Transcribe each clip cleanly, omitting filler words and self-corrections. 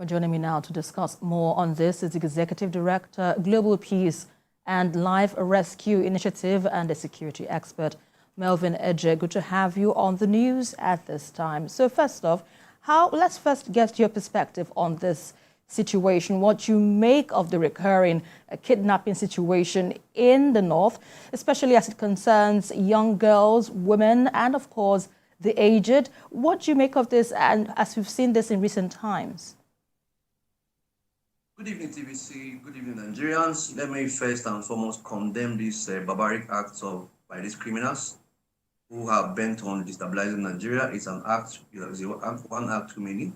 Joining me now to discuss more on this is the Executive Director, Global Peace and Life Rescue Initiative and a security expert, Melvin Ejeh. Good to have you on the news at this time. So first off, let's first get your perspective on this situation, what you make of the recurring kidnapping situation in the north, especially as it concerns young girls, women, and of course, the aged. What do you make of this, and as we've seen this in recent times? Good evening, TVC. Good evening, Nigerians. Let me first and foremost condemn these barbaric acts by these criminals who have bent on destabilizing Nigeria. It's an act, one act too many,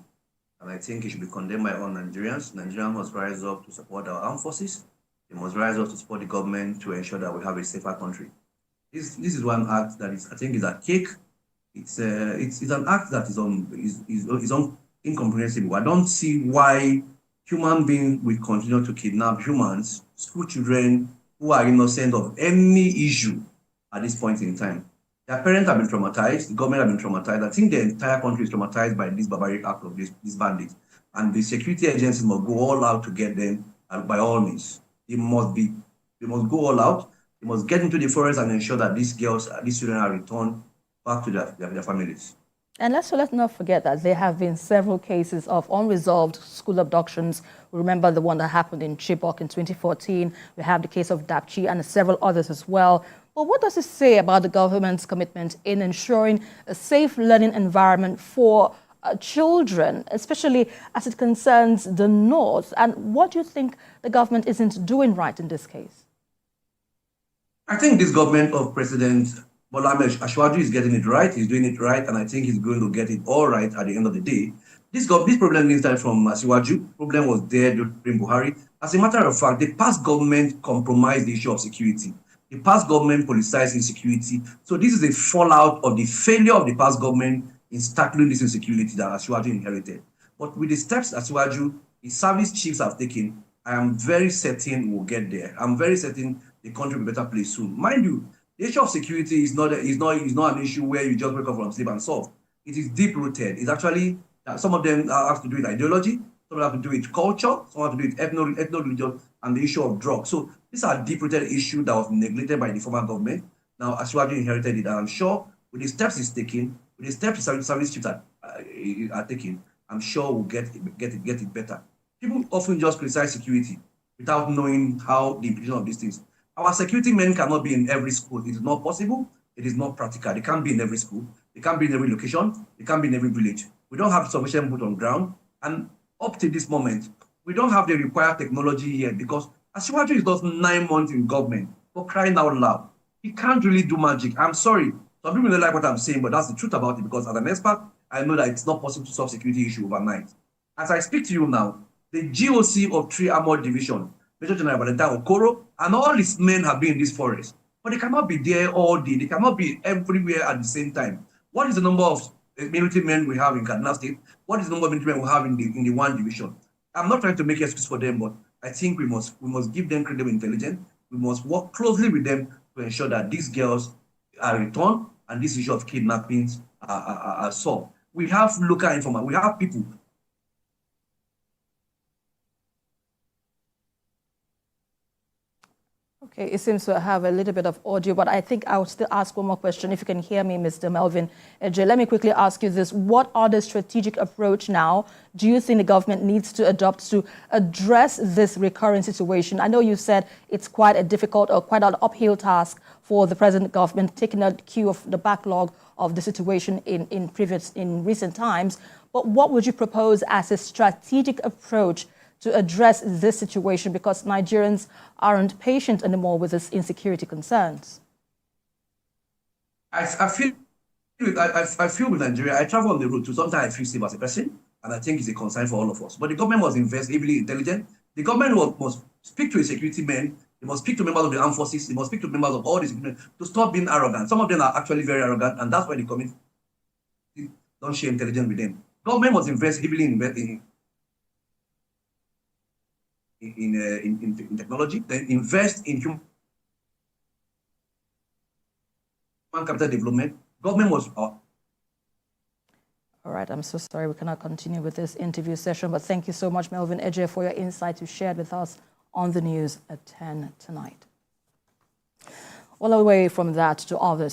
and I think it should be condemned by all Nigerians. Nigerians must rise up to support our armed forces. They must rise up to support the government to ensure that we have a safer country. This is one act that is, I think, is a cake. It's an act that is incomprehensible. I don't see why human beings will continue to kidnap humans, school children who are innocent of any issue at this point in time. Their parents have been traumatized, the government have been traumatized. I think the entire country is traumatized by this barbaric act of these bandits. And the security agencies must go all out to get them, and by all means. They must go all out. They must get into the forest and ensure that these children are returned back to their families. And let's not forget that there have been several cases of unresolved school abductions. We remember the one that happened in Chibok in 2014. We have the case of Dapchi and several others as well. But what does it say about the government's commitment in ensuring a safe learning environment for children, especially as it concerns the North? And what do you think the government isn't doing right in this case? I think this government of President Bola Ashwaju is getting it right. He's doing it right, and I think he's going to get it all right at the end of the day. This problem didn't start from Ashwaju. Problem was there during Buhari. As a matter of fact, the past government compromised the issue of security. The past government politicized insecurity. So this is a fallout of the failure of the past government in tackling this insecurity that Ashwaju inherited. But with the steps Ashwaju, the service chiefs have taken, I am very certain we'll get there. I'm very certain the country will be a better place soon. Mind you, the issue of security is not an issue where you just wake up from sleep and solve. It is deep-rooted. It's actually, some of them have to do with ideology, some have to do with culture, some have to do with ethno-religion, and the issue of drugs. So these are deep-rooted issues that was neglected by the former government. Now, Ashwaju inherited it, and I'm sure with the steps he's taking, with the steps the service chiefs are taking, I'm sure we'll get it better. People often just criticize security without knowing how the implication of these things. Our security men cannot be in every school. It is not possible. It is not practical. They can't be in every school. They can't be in every location. They can't be in every village. We don't have sufficient boots on ground. And up to this moment, we don't have the required technology here because Ashwaju is just 9 months in government, for crying out loud. He can't really do magic. I'm sorry. Some people don't like what I'm saying, but that's the truth about it because as an expert, I know that it's not possible to solve security issue overnight. As I speak to you now, the GOC of 3 Armored Division, Major General Valentine Okoro, and all his men have been in this forest. But they cannot be there all day. They cannot be everywhere at the same time. What is the number of military men we have in Kaduna State? What is the number of military men we have in the 1 division? I'm not trying to make excuse for them, but I think we must give them credible intelligence. We must work closely with them to ensure that these girls are returned and this issue of kidnappings are solved. We have local information. We have people. Okay, it seems to have a little bit of audio, but I think I will still ask one more question. If you can hear me, Mr. Melvin Ejeh, let me quickly ask you this. What are the strategic approach now do you think the government needs to adopt to address this recurring situation? I know you said it's quite a difficult or quite an uphill task for the present government, taking a cue of the backlog of the situation in recent times. But what would you propose as a strategic approach to address this situation, because Nigerians aren't patient anymore with this insecurity concerns? I feel with Nigeria. I travel on the road too. Sometimes I feel safe as a person, and I think it's a concern for all of us. But the government must invest heavily intelligent. The government must speak to a security men. They must speak to members of the armed forces. They must speak to members of all these people to stop being arrogant. Some of them are actually very arrogant, and that's why the community don't share intelligence with them. Government must invest heavily in technology, then invest in human capital development. Government must All right, I'm so sorry we cannot continue with this interview session, but thank you so much, Melvin Ejeh, for your insights you shared with us on the news at 10 tonight. Well, away from that to others.